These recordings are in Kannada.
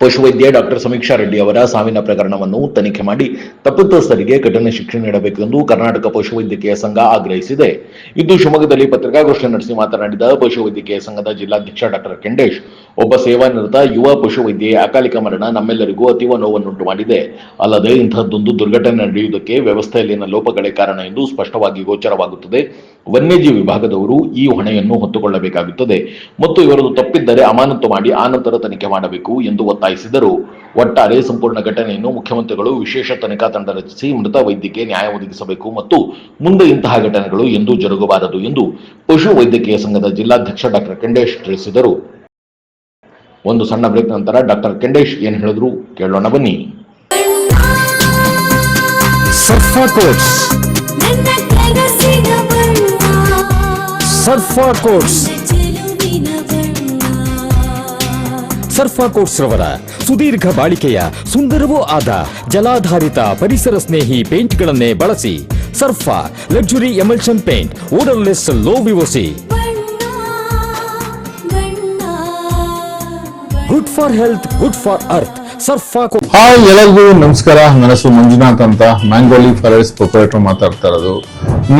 ಪಶುವೈದ್ಯ ಡಾಕ್ಟರ್ ಸಮೀಕ್ಷಾ ರೆಡ್ಡಿ ಅವರ ಸಾವಿನ ಪ್ರಕರಣವನ್ನು ತನಿಖೆ ಮಾಡಿ ತಪ್ಪಿತಸ್ಥರಿಗೆ ಕಠಿಣ ಶಿಕ್ಷೆ ನೀಡಬೇಕೆಂದು ಕರ್ನಾಟಕ ಪಶುವೈದ್ಯಕೀಯ ಸಂಘ ಆಗ್ರಹಿಸಿದೆ. ಇಂದು ಶಿವಮೊಗ್ಗದಲ್ಲಿ ಪತ್ರಿಕಾಗೋಷ್ಠಿ ನಡೆಸಿ ಮಾತನಾಡಿದ ಪಶುವೈದ್ಯಕೀಯ ಸಂಘದ ಜಿಲ್ಲಾಧ್ಯಕ್ಷ ಡಾಕ್ಟರ್ ಕೆಂಡೇಶ್, ಒಬ್ಬ ಸೇವಾನಿರತ ಯುವ ಪಶುವೈದ್ಯೆಯ ಅಕಾಲಿಕ ಮರಣ ನಮ್ಮೆಲ್ಲರಿಗೂ ಅತೀವ ನೋವನ್ನುಂಟು ಮಾಡಿದೆ. ಅಲ್ಲದೆ ಇಂತಹದ್ದೊಂದು ದುರ್ಘಟನೆ ನಡೆಯುವುದಕ್ಕೆ ವ್ಯವಸ್ಥೆಯಲ್ಲಿನ ಲೋಪಗಳೇ ಕಾರಣ ಎಂದು ಸ್ಪಷ್ಟವಾಗಿ ಗೋಚರವಾಗುತ್ತದೆ. ವನ್ಯಜೀವಿ ವಿಭಾಗದವರು ಈ ಹೊಣೆಯನ್ನು ಹೊತ್ತುಕೊಳ್ಳಬೇಕಾಗುತ್ತದೆ ಮತ್ತು ಇವರದು ತಪ್ಪಿದ್ದರೆ ಅಮಾನತು ಮಾಡಿ ಆನಂತರ ತನಿಖೆ ಮಾಡಬೇಕು ಎಂದು ಒತ್ತಾಯಿಸಿದರು. ಒಟ್ಟಾರೆ ಸಂಪೂರ್ಣ ಘಟನೆಯನ್ನು ಮುಖ್ಯಮಂತ್ರಿಗಳು ವಿಶೇಷ ತನಿಖಾ ತಂಡ ರಚಿಸಿ ಮೃತ ವೈದ್ಯಕ್ಕೆ ನ್ಯಾಯ ಒದಗಿಸಬೇಕು ಮತ್ತು ಮುಂದೆ ಇಂತಹ ಘಟನೆಗಳು ಎಂದೂ ಜರುಗಬಾರದು ಎಂದು ಪಶು ವೈದ್ಯಕೀಯ ಸಂಘದ ಜಿಲ್ಲಾಧ್ಯಕ್ಷ ಡಾಕ್ಟರ್ ಕೆಂಡೇಶ್ ತಿಳಿಸಿದರು. ಒಂದು ಸಣ್ಣ ಬ್ರೇಕ್ ನಂತರ ಡಾಕ್ಟರ್ ಕೆಂಡೇಶ್ ಏನ್ ಹೇಳಿದ್ರು ಕೇಳೋಣ ಬನ್ನಿ. ಸರ್ಫಾ ಕೋಟ್ಸ್ ಸರ್ಫಾ ಕೋಟ್ಸ್ ರವರ ಸುದೀರ್ಘ ಬಾಳಿಕೆಯ ಸುಂದರವೂ ಆದ ಜಲಾಧಾರಿತ ಪರಿಸರ ಸ್ನೇಹಿ ಪೇಂಟ್ಗಳನ್ನೇ ಬಳಸಿ. ಸರ್ಫಾ luxury emulsion paint, odourless, low VOC, good for health, good for earth. Hi, ಎಲ್ಲರಿಗೂ ನಮಸ್ಕಾರ. ನನ್ನ ಹೆಸರು ಮಂಜುನಾಥ್ ಅಂತ, ಮ್ಯಾಂಗೋ ಲೀಫ್ ಫಾರೆಸ್ಟ್ ಪ್ರೊಪರೇಟರ್ ಮಾತಾಡ್ತಾ ಇರೋದು.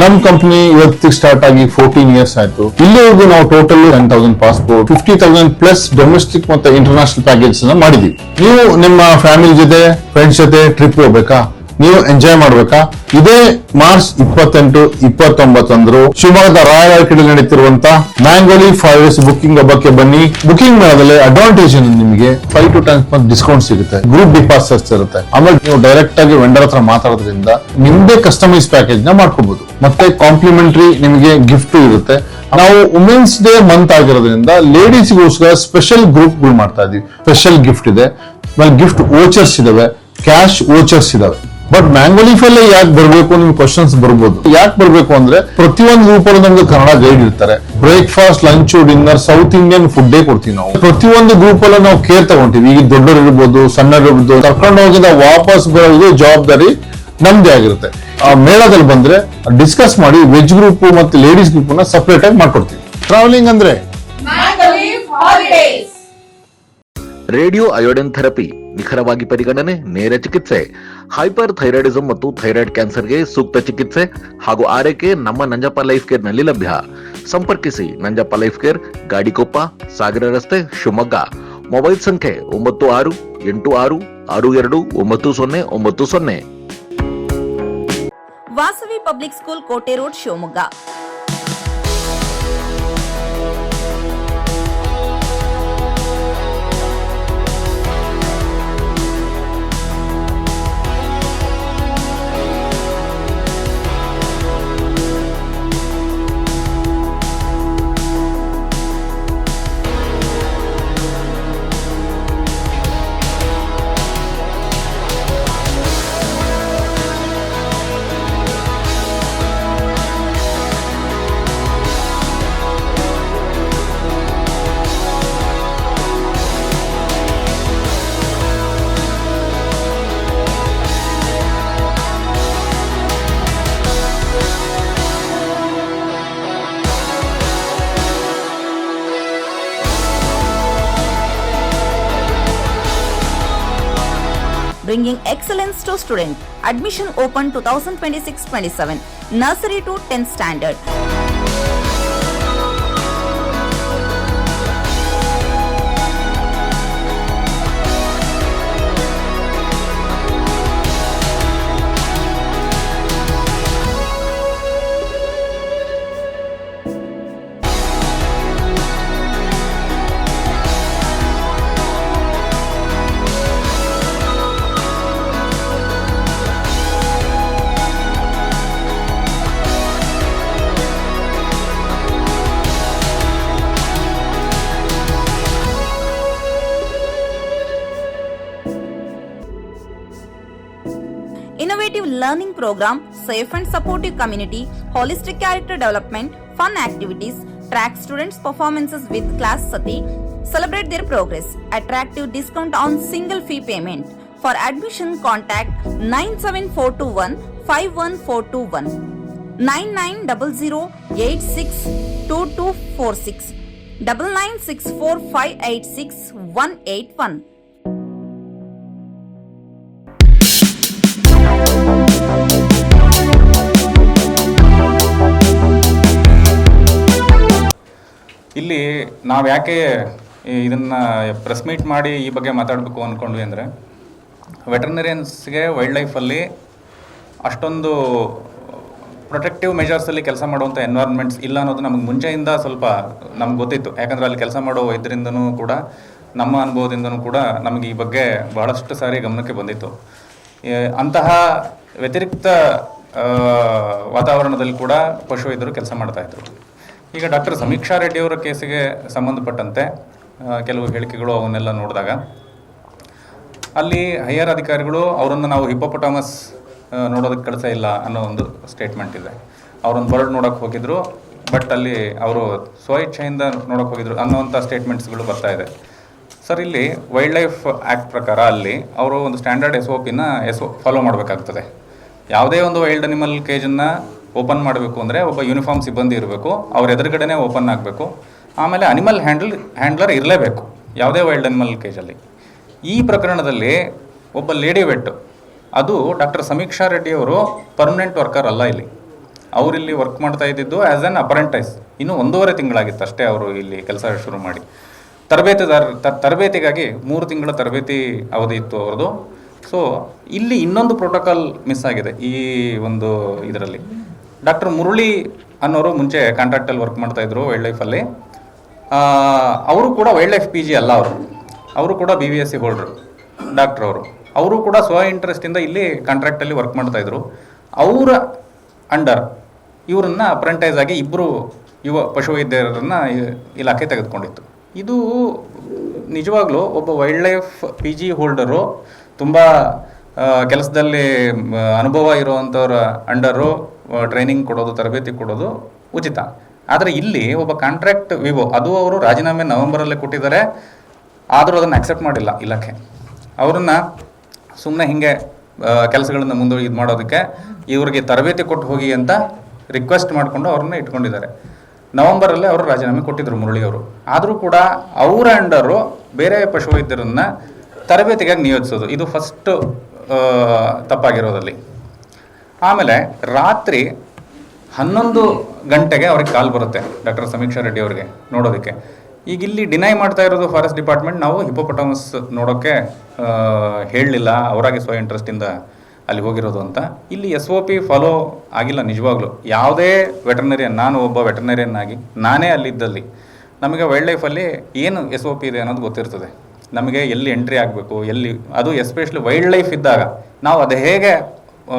ನಮ್ ಕಂಪನಿ ಇವತ್ತಿಗೆ ಸ್ಟಾರ್ಟ್ ಆಗಿ 14 ಇಯರ್ಸ್ ಆಯ್ತು. ಇಲ್ಲಿವರೆಗೂ ನಾವು ಟೋಟಲ್ 10,000 ಪಾಸ್ಪೋರ್ಟ್, 50,000 ಪ್ಲಸ್ ಡೊಮೆಸ್ಟಿಕ್ ಮತ್ತೆ ಇಂಟರ್ನ್ಯಾಷನಲ್ ಪ್ಯಾಕೇಜ್ ಮಾಡಿದೀವಿ. ನೀವು ನಿಮ್ಮ ಫ್ಯಾಮಿಲಿ ಜೊತೆ, ಫ್ರೆಂಡ್ಸ್ ಜೊತೆ ಟ್ರಿಪ್ ಹೋಗ್ಬೇಕಾ, ನೀವು ಎಂಜಾಯ್ ಮಾಡ್ಬೇಕಾ, ಇದೇ ಮಾರ್ಚ್ 28, 29 ಅಂದ್ರು ಶಿವಮೊಗ್ಗದ ರಾಯಲ್ ಆರ್ಕಿಡ್ ನಡೀತಿರುವಂತ ಮ್ಯಾಂಗೋ ಲೀಫ್ ಫಾರೆಸ್ಟ್ ಬುಕಿಂಗ್ ಹಬ್ಬಕ್ಕೆ ಬನ್ನಿ. ಬುಕಿಂಗ್ ಮಾಡೋದ್ರಲ್ಲಿ ಅಡ್ವಾಂಟೇಜ್ ನಿಮಗೆ 5 to 10% ಡಿಸ್ಕೌಂಟ್ ಸಿಗುತ್ತೆ, ಗ್ರೂಪ್ ಡಿಪಾಸಿಟ್ಸ್ ಇರುತ್ತೆ. ಆಮೇಲೆ ನೀವು ಡೈರೆಕ್ಟ್ ಆಗಿ ವೆಂಡರ್ ಹತ್ರ ಮಾತಾಡೋದ್ರಿಂದ ನಿಮ್ದೇ ಕಸ್ಟಮೈಸ್ ಪ್ಯಾಕೇಜ್ ನ ಮಾಡ್ಕೋಬಹುದು. ಮತ್ತೆ ಕಾಂಪ್ಲಿಮೆಂಟರಿ ನಿಮಗೆ ಗಿಫ್ಟ್ ಇರುತ್ತೆ. ನಾವು ವುಮೆನ್ಸ್ ಡೇ ಮಂತ್ ಆಗಿರೋದ್ರಿಂದ ಲೇಡೀಸ್ಗೋಸ್ಕರ ಸ್ಪೆಷಲ್ ಗ್ರೂಪ್ ಗಳು ಮಾಡ್ತಾ ಇದೀವಿ. ಸ್ಪೆಷಲ್ ಗಿಫ್ಟ್ ಇದೆ, ಆಮೇಲೆ ಗಿಫ್ಟ್ ವೋಚರ್ಸ್ ಇದಾವೆ, ಕ್ಯಾಶ್ ವೋಚರ್ಸ್ ಇದಾವೆ. ಬಟ್ ಮ್ಯಾಂಗೋ ಲೀಫ್ ಅಲ್ಲೇ ಯಾಕೆ ಬರ್ಬೇಕು, ನಿಮ್ಗೆ ಕ್ವಶನ್ಸ್ ಬರ್ಬೋದು. ಯಾಕೆ ಬರ್ಬೇಕು ಅಂದ್ರೆ ಪ್ರತಿಯೊಂದು ಗ್ರೂಪಲ್ಲಿ ನಮ್ಗೆ ಕನ್ನಡ ಗೈಡ್ ಇರ್ತಾರೆ. Breakfast, lunch, dinner south Indian food ಕೊಡ್ತೀವಿ ನಾವು. ಪ್ರತಿಯೊಂದು ಗ್ರೂಪ್ ಅಲ್ಲೂ ನಾವು ಕೇರ್ ತಗೊಂತೀವಿ. ಈಗ ದೊಡ್ಡವರು ಇರ್ಬೋದು, ಸಣ್ಣರು ಇರ್ಬೋದು, ಕರ್ಕೊಂಡು ಹೋಗಿದ ವಾಪಸ್ ಬರೋದು ಜವಾಬ್ದಾರಿ ನಮ್ದೇ ಆಗಿರುತ್ತೆ. ಆ ಮೇಳದಲ್ಲಿ ಬಂದ್ರೆ ಡಿಸ್ಕಸ್ ಮಾಡಿ ವೆಜ್ ಗ್ರೂಪ್ ಮತ್ತೆ ಲೇಡೀಸ್ ಗ್ರೂಪ್ ನ ಸಪರೇಟ್ ಆಗಿ ಮಾಡ್ಕೊಡ್ತೀವಿ. ಟ್ರಾವೆಲಿಂಗ್ ಅಂದ್ರೆ ರೇಡಿಯೋ ಅಯೋಡಿನ್ ಥೆರಪಿ, ನಿಖರವಾಗಿ ಪರಿಗಣನೆ, ನೇರ ಚಿಕಿತ್ಸೆ, ಹೈಪರ್ ಥೈರಾಯ್ಡಿಸಂ ಮತ್ತು ಥೈರಾಯ್ಡ್ ಕ್ಯಾನ್ಸರ್ಗೆ ಸೂಕ್ತ ಚಿಕಿತ್ಸೆ ಹಾಗೂ ಆರೈಕೆ ನಮ್ಮ ನಂಜಪ್ಪ ಲೈಫ್ ಕೇರ್ ನಲ್ಲಿ ಲಭ್ಯ. ಸಂಪರ್ಕಿಸಿ ನಂಜಪ್ಪ ಲೈಫ್ ಕೇರ್, ಗಾಡಿಕೊಪ್ಪ, ಸಾಗರ ರಸ್ತೆ, ಶಿವಮೊಗ್ಗ. ಮೊಬೈಲ್ ಸಂಖ್ಯೆ 9686262990. ವಾಸವಿ ಪಬ್ಲಿಕ್ ಸ್ಕೂಲ್, ಕೋಟೆ road, Shivamogga. Bringing excellence to student. Admission open 2026-27. Nursery to 10th standard. Innovative learning program, safe and supportive community, holistic character development, fun activities, track students' performances with class Sati, celebrate their progress, attractive discount on single fee payment. For admission, contact 97421 51421, 9900862246, 9964586181. ನಾವು ಯಾಕೆ ಇದನ್ನು ಪ್ರೆಸ್ ಮೀಟ್ ಮಾಡಿ ಈ ಬಗ್ಗೆ ಮಾತಾಡಬೇಕು ಅಂದ್ಕೊಂಡ್ವಿ ಅಂದರೆ, ವೆಟರ್ನರಿಯನ್ಸ್ಗೆ ವೈಲ್ಡ್ ಲೈಫಲ್ಲಿ ಅಷ್ಟೊಂದು ಪ್ರೊಟೆಕ್ಟಿವ್ ಮೆಜರ್ಸಲ್ಲಿ ಕೆಲಸ ಮಾಡುವಂಥ ಎನ್ವೈರ್ಮೆಂಟ್ಸ್ ಇಲ್ಲ ಅನ್ನೋದು ನಮಗೆ ಮುಂಚೆಯಿಂದ ಸ್ವಲ್ಪ ನಮ್ಗೆ ಗೊತ್ತಿತ್ತು. ಯಾಕಂದರೆ ಅಲ್ಲಿ ಕೆಲಸ ಮಾಡೋ ವೈದ್ಯರಿಂದನೂ ಕೂಡ, ನಮ್ಮ ಅನುಭವದಿಂದನೂ ಕೂಡ ನಮಗೆ ಈ ಬಗ್ಗೆ ಬಹಳಷ್ಟು ಸಾರಿ ಗಮನಕ್ಕೆ ಬಂದಿತ್ತು. ಅಂತಹ ವ್ಯತಿರಿಕ್ತ ವಾತಾವರಣದಲ್ಲಿ ಕೂಡ ಪಶುವೈದ್ಯರು ಕೆಲಸ ಮಾಡ್ತಾಯಿದ್ರು. ಈಗ ಡಾಕ್ಟರ್ ಸಮೀಕ್ಷಾ ರೆಡ್ಡಿ ಅವರ ಕೇಸಿಗೆ ಸಂಬಂಧಪಟ್ಟಂತೆ ಕೆಲವು ಹೇಳಿಕೆಗಳು ಅವನ್ನೆಲ್ಲ ನೋಡಿದಾಗ, ಅಲ್ಲಿ ಹೈಯರ್ ಅಧಿಕಾರಿಗಳು ಅವರನ್ನು ನಾವು ಹಿಪ್ಪೋಪೊಟಾಮಸ್ ನೋಡೋದಕ್ಕೆ ಕಳಿಸೇ ಇಲ್ಲ ಅನ್ನೋ ಒಂದು ಸ್ಟೇಟ್ಮೆಂಟ್ ಇದೆ. ಅವರೊಂದು ಬರ್ಡ್ ನೋಡೋಕ್ಕೆ ಹೋಗಿದ್ರು, ಬಟ್ ಅಲ್ಲಿ ಅವರು ಸ್ವಇಚ್ಛೆಯಿಂದ ನೋಡೋಕ್ಕೆ ಹೋಗಿದ್ರು ಅನ್ನೋವಂಥ ಸ್ಟೇಟ್ಮೆಂಟ್ಸ್ಗಳು ಬರ್ತಾ ಇದೆ. ಸರ್, ಇಲ್ಲಿ ವೈಲ್ಡ್ ಲೈಫ್ ಆ್ಯಕ್ಟ್ ಪ್ರಕಾರ ಅಲ್ಲಿ ಅವರು ಒಂದು ಸ್ಟ್ಯಾಂಡರ್ಡ್ SOPನ ಫಾಲೋ ಮಾಡಬೇಕಾಗ್ತದೆ. ಯಾವುದೇ ಒಂದು ವೈಲ್ಡ್ ಅನಿಮಲ್ ಕೇಜನ್ನು ಓಪನ್ ಮಾಡಬೇಕು ಅಂದರೆ ಒಬ್ಬ ಯೂನಿಫಾರ್ಮ್ ಸಿಬ್ಬಂದಿ ಇರಬೇಕು, ಅವ್ರ ಎದುರುಗಡೆನೇ ಓಪನ್ ಆಗಬೇಕು. ಆಮೇಲೆ ಅನಿಮಲ್ ಹ್ಯಾಂಡ್ಲರ್ ಇರಲೇಬೇಕು ಯಾವುದೇ ವೈಲ್ಡ್ ಅನಿಮಲ್ ಕೇಜಲ್ಲಿ. ಈ ಪ್ರಕರಣದಲ್ಲಿ ಒಬ್ಬ ಲೇಡಿ ವೆಟ್, ಅದು ಡಾಕ್ಟರ್ ಸಮೀಕ್ಷಾ ರೆಡ್ಡಿ ಅವರು ಪರ್ಮನೆಂಟ್ ವರ್ಕರ್ ಅಲ್ಲ. ಇಲ್ಲಿ ಅವರಿಲ್ಲಿ ವರ್ಕ್ ಮಾಡ್ತಾ ಇದ್ದಿದ್ದು ಆ್ಯಸ್ ಆನ್ ಅಪ್ರೆಂಟೈಸ್. ಇನ್ನು 1.5 ತಿಂಗಳಾಗಿತ್ತು ಅಷ್ಟೇ ಅವರು ಇಲ್ಲಿ ಕೆಲಸ ಶುರು ಮಾಡಿ. ತರಬೇತಿಗಾಗಿ 3 ತಿಂಗಳ ತರಬೇತಿ ಅವಧಿ ಇತ್ತು ಅವ್ರದ್ದು. ಸೊ ಇಲ್ಲಿ ಇನ್ನೊಂದು ಪ್ರೋಟೋಕಾಲ್ ಮಿಸ್ ಆಗಿದೆ ಈ ಒಂದು ಇದರಲ್ಲಿ. ಡಾಕ್ಟರ್ ಮುರಳಿ ಅನ್ನೋರು ಮುಂಚೆ ಕಾಂಟ್ರಾಕ್ಟಲ್ಲಿ ವರ್ಕ್ ಮಾಡ್ತಾಯಿದ್ರು ವೈಲ್ಡ್ ಲೈಫಲ್ಲಿ. ಅವರು ಕೂಡ ವೈಲ್ಡ್ ಲೈಫ್ PG ಅಲ್ಲ, ಅವರು ಕೂಡ BVSc ಹೋಲ್ಡ್ರು ಡಾಕ್ಟ್ರ್. ಅವರು ಕೂಡ ಇಂಟ್ರೆಸ್ಟಿಂದ ಇಲ್ಲಿ ಕಾಂಟ್ರಾಕ್ಟಲ್ಲಿ ವರ್ಕ್ ಮಾಡ್ತಾಯಿದ್ರು. ಅವರ ಅಂಡರ್ ಇವರನ್ನ ಅಪ್ರೆಂಟೈಸ್ ಆಗಿ 2 ಯುವ ಪಶುವೈದ್ಯರನ್ನು ಇಲಾಖೆ ತೆಗೆದುಕೊಂಡಿತ್ತು. ಇದು ನಿಜವಾಗ್ಲೂ ಒಬ್ಬ ವೈಲ್ಡ್ ಲೈಫ್ PG ಹೋಲ್ಡರು, ತುಂಬ ಕೆಲಸದಲ್ಲಿ ಅನುಭವ ಇರುವಂಥವ್ರ ಅಂಡರು ಟ್ರೈನಿಂಗ್ ಕೊಡೋದು, ತರಬೇತಿ ಕೊಡೋದು ಉಚಿತ. ಆದರೆ ಇಲ್ಲಿ ಒಬ್ಬ ಕಾಂಟ್ರಾಕ್ಟ್ ವಿವೋ, ಅದು ಅವರು ರಾಜೀನಾಮೆ ನವೆಂಬರಲ್ಲೇ ಕೊಟ್ಟಿದ್ದಾರೆ, ಆದರೂ ಅದನ್ನು ಅಕ್ಸೆಪ್ಟ್ ಮಾಡಿಲ್ಲ ಇಲಾಖೆ. ಅವರನ್ನು ಸುಮ್ಮನೆ ಹೀಗೆ ಕೆಲಸಗಳನ್ನು ಇದು ಮಾಡೋದಕ್ಕೆ ಇವ್ರಿಗೆ ತರಬೇತಿ ಕೊಟ್ಟು ಹೋಗಿ ಅಂತ ರಿಕ್ವೆಸ್ಟ್ ಮಾಡಿಕೊಂಡು ಅವ್ರನ್ನ ಇಟ್ಕೊಂಡಿದ್ದಾರೆ. ನವೆಂಬರಲ್ಲೇ ಅವರು ರಾಜೀನಾಮೆ ಕೊಟ್ಟಿದ್ದರು ಮುರಳಿಯವರು. ಆದರೂ ಕೂಡ ಅವರ ಅಂಡರು ಬೇರೆ ಪಶುವೈದ್ಯರನ್ನು ತರಬೇತಿಗಾಗಿ ನಿಯೋಜಿಸೋದು, ಇದು ಫಸ್ಟ್ ತಪ್ಪಾಗಿರೋದಲ್ಲಿ. ಆಮೇಲೆ ರಾತ್ರಿ 11 ಗಂಟೆಗೆ ಅವ್ರಿಗೆ ಕಾಲ್ ಬರುತ್ತೆ ಡಾಕ್ಟರ್ ಸಮೀಕ್ಷಾ ರೆಡ್ಡಿ ಅವ್ರಿಗೆ ನೋಡೋದಕ್ಕೆ. ಈಗ ಇಲ್ಲಿ ಡಿನೈ ಮಾಡ್ತಾ ಇರೋದು ಫಾರೆಸ್ಟ್ ಡಿಪಾರ್ಟ್ಮೆಂಟ್, ನಾವು ಹಿಪ್ಪೋಪೊಟಾಮಸ್ ನೋಡೋಕ್ಕೆ ಹೇಳಲಿಲ್ಲ, ಅವರಾಗೆ ಇಂಟ್ರೆಸ್ಟಿಂದ ಅಲ್ಲಿ ಹೋಗಿರೋದು ಅಂತ. ಇಲ್ಲಿ SOP ಫಾಲೋ ಆಗಿಲ್ಲ ನಿಜವಾಗ್ಲೂ. ಯಾವುದೇ ವೆಟರ್ನರಿಯನ್, ನಾನು ಒಬ್ಬ ವೆಟರ್ನರಿಯನ್ ಆಗಿ ನಾನೇ ಅಲ್ಲಿದ್ದಲ್ಲಿ ನಮಗೆ ವೈಲ್ಡ್ ಲೈಫಲ್ಲಿ ಏನು SOP ಇದೆ ಅನ್ನೋದು ಗೊತ್ತಿರ್ತದೆ. ನಮಗೆ ಎಲ್ಲಿ ಎಂಟ್ರಿ ಆಗಬೇಕು, ಎಲ್ಲಿ, ಅದು ಎಸ್ಪೆಷಲಿ ವೈಲ್ಡ್ ಲೈಫ್ ಇದ್ದಾಗ ನಾವು ಅದು ಹೇಗೆ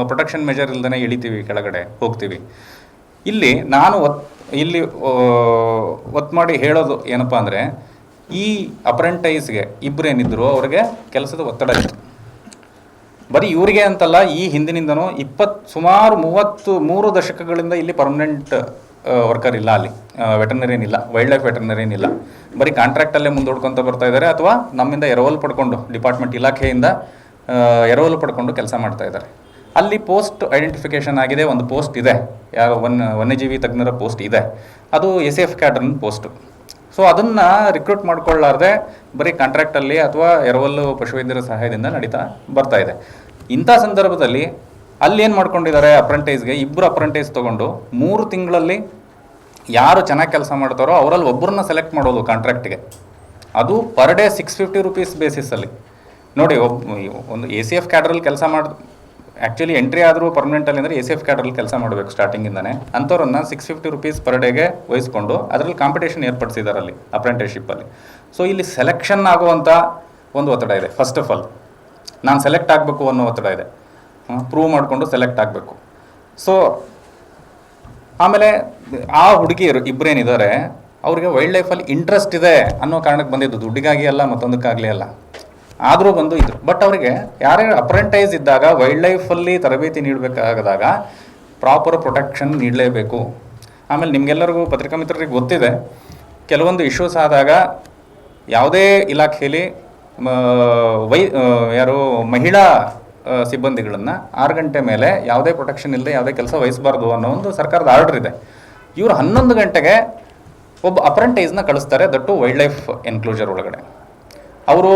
ಪ್ರೊಟೆಕ್ಷನ್ ಮೆಜರ್ ಇಲ್ದೇ ಇಳಿತೀವಿ, ಕೆಳಗಡೆ ಹೋಗ್ತೀವಿ. ಇಲ್ಲಿ ನಾನು ಒತ್ತು ಮಾಡಿ ಹೇಳೋದು ಏನಪ್ಪ ಅಂದರೆ, ಈ ಅಪ್ರೆಂಟೈಸ್ಗೆ 2 ಏನಿದ್ರು ಅವ್ರಿಗೆ ಕೆಲಸದ ಒತ್ತಡ ಇತ್ತು. ಬರೀ ಇವರಿಗೆ ಅಂತಲ್ಲ, ಈ ಹಿಂದಿನಿಂದನೂ ಸುಮಾರು 33 ದಶಕಗಳಿಂದ ಇಲ್ಲಿ ಪರ್ಮನೆಂಟ್ ವರ್ಕರ್ ಇಲ್ಲ, ಅಲ್ಲಿ ವೆಟರ್ನರಿಯನ್ ಇಲ್ಲ, ವೈಲ್ಡ್ ಲೈಫ್ ವೆಟರ್ನರಿಯನ್ ಇಲ್ಲ. ಬರೀ ಕಾಂಟ್ರಾಕ್ಟಲ್ಲೇ ಮುಂದೂಡ್ಕೊತ ಬರ್ತಾ ಇದ್ದಾರೆ, ಅಥವಾ ನಮ್ಮಿಂದ ಎರವಲು ಪಡ್ಕೊಂಡು, ಡಿಪಾರ್ಟ್ಮೆಂಟ್ ಇಲಾಖೆಯಿಂದ ಎರವಲು ಪಡ್ಕೊಂಡು ಕೆಲಸ ಮಾಡ್ತಾ ಇದ್ದಾರೆ. ಅಲ್ಲಿ ಪೋಸ್ಟ್ ಐಡೆಂಟಿಫಿಕೇಷನ್ ಆಗಿದೆ, ಒಂದು ಪೋಸ್ಟ್ ಇದೆ, ವನ್ಯಜೀವಿ ತಜ್ಞರ ಪೋಸ್ಟ್ ಇದೆ, ಅದು SAF ಕ್ಯಾಡರ್ನ ಪೋಸ್ಟು. ಸೊ ಅದನ್ನು ರಿಕ್ರೂಟ್ ಮಾಡ್ಕೊಳ್ಳಾರ್ದೆ ಬರೀ ಕಾಂಟ್ರಾಕ್ಟಲ್ಲಿ ಅಥವಾ ಎರವಲ್ಲು ಪಶುವೈದ್ಯರ ಸಹಾಯದಿಂದ ನಡೀತಾ ಬರ್ತಾ ಇದೆ. ಇಂಥ ಸಂದರ್ಭದಲ್ಲಿ ಅಲ್ಲಿ ಏನು ಮಾಡ್ಕೊಂಡಿದ್ದಾರೆ, ಅಪ್ರೆಂಟೈಸ್ಗೆ 2 ಅಪ್ರೆಂಟೈಸ್ ತೊಗೊಂಡು 3 ತಿಂಗಳಲ್ಲಿ ಯಾರು ಚೆನ್ನಾಗಿ ಕೆಲಸ ಮಾಡ್ತಾರೋ ಅವರಲ್ಲಿ ಒಬ್ಬರನ್ನ ಸೆಲೆಕ್ಟ್ ಮಾಡೋದು ಕಾಂಟ್ರಾಕ್ಟಿಗೆ. ಅದು ಪರ್ ಡೇ 650 ರೂಪೀಸ್ ಬೇಸಿಸಲ್ಲಿ. ನೋಡಿ, ಒಂದು ACF ಕ್ಯಾಡ್ರಲ್ಲಿ ಕೆಲಸ ಆ್ಯಕ್ಚುಲಿ ಎಂಟ್ರಿ ಆದರೂ ಪರ್ಮನೆಂಟಲ್ಲಿ ಅಂದರೆ ACF ಕ್ಯಾಡ್ರಲ್ಲಿ ಕೆಲಸ ಮಾಡಬೇಕು ಸ್ಟಾರ್ಟಿಂಗಿಂದನೇ. ಅಂಥವ್ರನ್ನ 650 ರೂಪೀಸ್ ಪರ್ ಡೇಗೆ ವಹಿಸ್ಕೊಂಡು ಅದರಲ್ಲಿ ಕಾಂಪಿಟೇಷನ್ ಏರ್ಪಡಿಸಿದ್ದಾರೆ ಅಲ್ಲಿ ಅಪ್ರೆಂಟಿಸ್ಶಿಪ್ಪಲ್ಲಿ. ಸೊ ಇಲ್ಲಿ ಸೆಲೆಕ್ಷನ್ ಆಗುವಂಥ ಒಂದು ಒತ್ತಡ ಇದೆ. ಫಸ್ಟ್ ಆಫ್ ಆಲ್ ನಾನು ಸೆಲೆಕ್ಟ್ ಆಗಬೇಕು ಅನ್ನೋ ಒತ್ತಡ ಇದೆ, ಪ್ರೂವ್ ಮಾಡಿಕೊಂಡು ಸೆಲೆಕ್ಟ್ ಆಗಬೇಕು. ಸೊ ಆಮೇಲೆ ಆ ಹುಡುಗಿಯರು 2 ಏನಿದ್ದಾರೆ ಅವ್ರಿಗೆ ವೈಲ್ಡ್ ಲೈಫಲ್ಲಿ ಇಂಟ್ರೆಸ್ಟ್ ಇದೆ ಅನ್ನೋ ಕಾರಣಕ್ಕೆ ಬಂದಿದ್ದು, ದುಡ್ಡಿಗಾಗಿ ಅಲ್ಲ, ಮತ್ತೊಂದಕ್ಕಾಗಲಿ ಅಲ್ಲ. ಆದರೂ ಬಂದು ಇದ್ರು. ಬಟ್ ಅವರಿಗೆ ಯಾರ್ಯಾರು ಅಪ್ರೆಂಟೈಸ್ ಇದ್ದಾಗ ವೈಲ್ಡ್ ಲೈಫಲ್ಲಿ ತರಬೇತಿ ನೀಡಬೇಕಾದಾಗ ಪ್ರಾಪರ್ ಪ್ರೊಟೆಕ್ಷನ್ ನೀಡಲೇಬೇಕು. ಆಮೇಲೆ ನಿಮಗೆಲ್ಲರಿಗೂ ಪತ್ರಿಕಾ ಮಿತ್ರರಿಗೆ ಗೊತ್ತಿದೆ, ಕೆಲವೊಂದು ಇಶ್ಯೂಸ್ ಆದಾಗ ಯಾವುದೇ ಇಲಾಖೆಯಲ್ಲಿ ಮಹಿಳಾ ಸಿಬ್ಬಂದಿಗಳನ್ನು 6 ಗಂಟೆ ಮೇಲೆ ಯಾವುದೇ ಪ್ರೊಟೆಕ್ಷನ್ ಇಲ್ಲದೆ ಯಾವುದೇ ಕೆಲಸ ವಹಿಸಬಾರ್ದು ಅನ್ನೋ ಒಂದು ಸರ್ಕಾರದ ಆರ್ಡರ್ ಇದೆ. ಇವರು 11 ಗಂಟೆಗೆ ಒಬ್ಬ ಅಪ್ರೆಂಟೈಸ್ನ ಕಳಿಸ್ತಾರೆ, ದಟ್ಟು ವೈಲ್ಡ್ ಲೈಫ್ ಎನ್ಕ್ಲೋಜರ್ ಒಳಗಡೆ. ಅವರು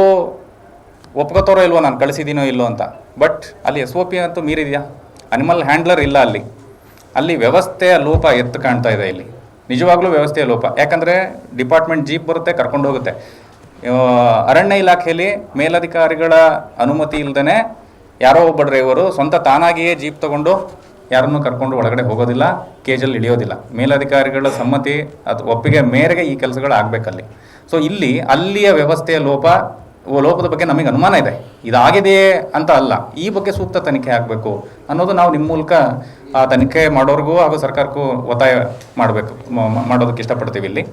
ಒಪ್ಕೋತಾರೋ ಇಲ್ವೋ ನಾನು ಕಳಿಸಿದ್ದೀನೋ ಇಲ್ಲೋ ಅಂತ. ಬಟ್ ಅಲ್ಲಿ SOP ಅಂತೂ ಮೀರಿದೆಯಾ, ಅನಿಮಲ್ ಹ್ಯಾಂಡ್ಲರ್ ಇಲ್ಲ ಅಲ್ಲಿ ವ್ಯವಸ್ಥೆಯ ಲೋಪ ಎತ್ತು ಕಾಣ್ತಾ ಇದೆ ಇಲ್ಲಿ. ನಿಜವಾಗ್ಲೂ ವ್ಯವಸ್ಥೆಯ ಲೋಪ. ಯಾಕಂದರೆ ಡಿಪಾರ್ಟ್ಮೆಂಟ್ ಜೀಪ್ ಬರುತ್ತೆ, ಕರ್ಕೊಂಡು ಹೋಗುತ್ತೆ. ಅರಣ್ಯ ಇಲಾಖೆಯಲ್ಲಿ ಮೇಲಧಿಕಾರಿಗಳ ಅನುಮತಿ ಇಲ್ಲದೇ ಯಾರೋ ಒಬ್ಬ ಡ್ರೈವರು ಸ್ವಂತ ತಾನಾಗಿಯೇ ಜೀಪ್ ತಗೊಂಡು ಯಾರನ್ನೂ ಕರ್ಕೊಂಡು ಒಳಗಡೆ ಹೋಗೋದಿಲ್ಲ, ಕೇಜಲ್ಲಿ ಇಳಿಯೋದಿಲ್ಲ. ಮೇಲಧಿಕಾರಿಗಳ ಸಮ್ಮತಿ ಅಥವಾ ಒಪ್ಪಿಗೆ ಮೇರೆಗೆ ಈ ಕೆಲಸಗಳು ಆಗಬೇಕಲ್ಲಿ. ಸೊ ಇಲ್ಲಿ ಅಲ್ಲಿಯ ವ್ಯವಸ್ಥೆಯ ಲೋಪದ ಬಗ್ಗೆ ನಮಗೆ ಅನುಮಾನ ಇದೆ. ಇದಾಗಿದೆಯೇ ಅಂತ ಅಲ್ಲ, ಈ ಬಗ್ಗೆ ಸೂಕ್ತ ತನಿಖೆ ಆಗಬೇಕು ಅನ್ನೋದು ನಾವು ನಿಮ್ಮ ಮೂಲಕ ಆ ತನಿಖೆ ಮಾಡೋರಿಗೂ ಹಾಗೂ ಸರ್ಕಾರಕ್ಕೂ ಒತ್ತಾಯ ಮಾಡೋದಕ್ಕೆ ಇಷ್ಟಪಡ್ತೀವಿ ಇಲ್ಲಿ.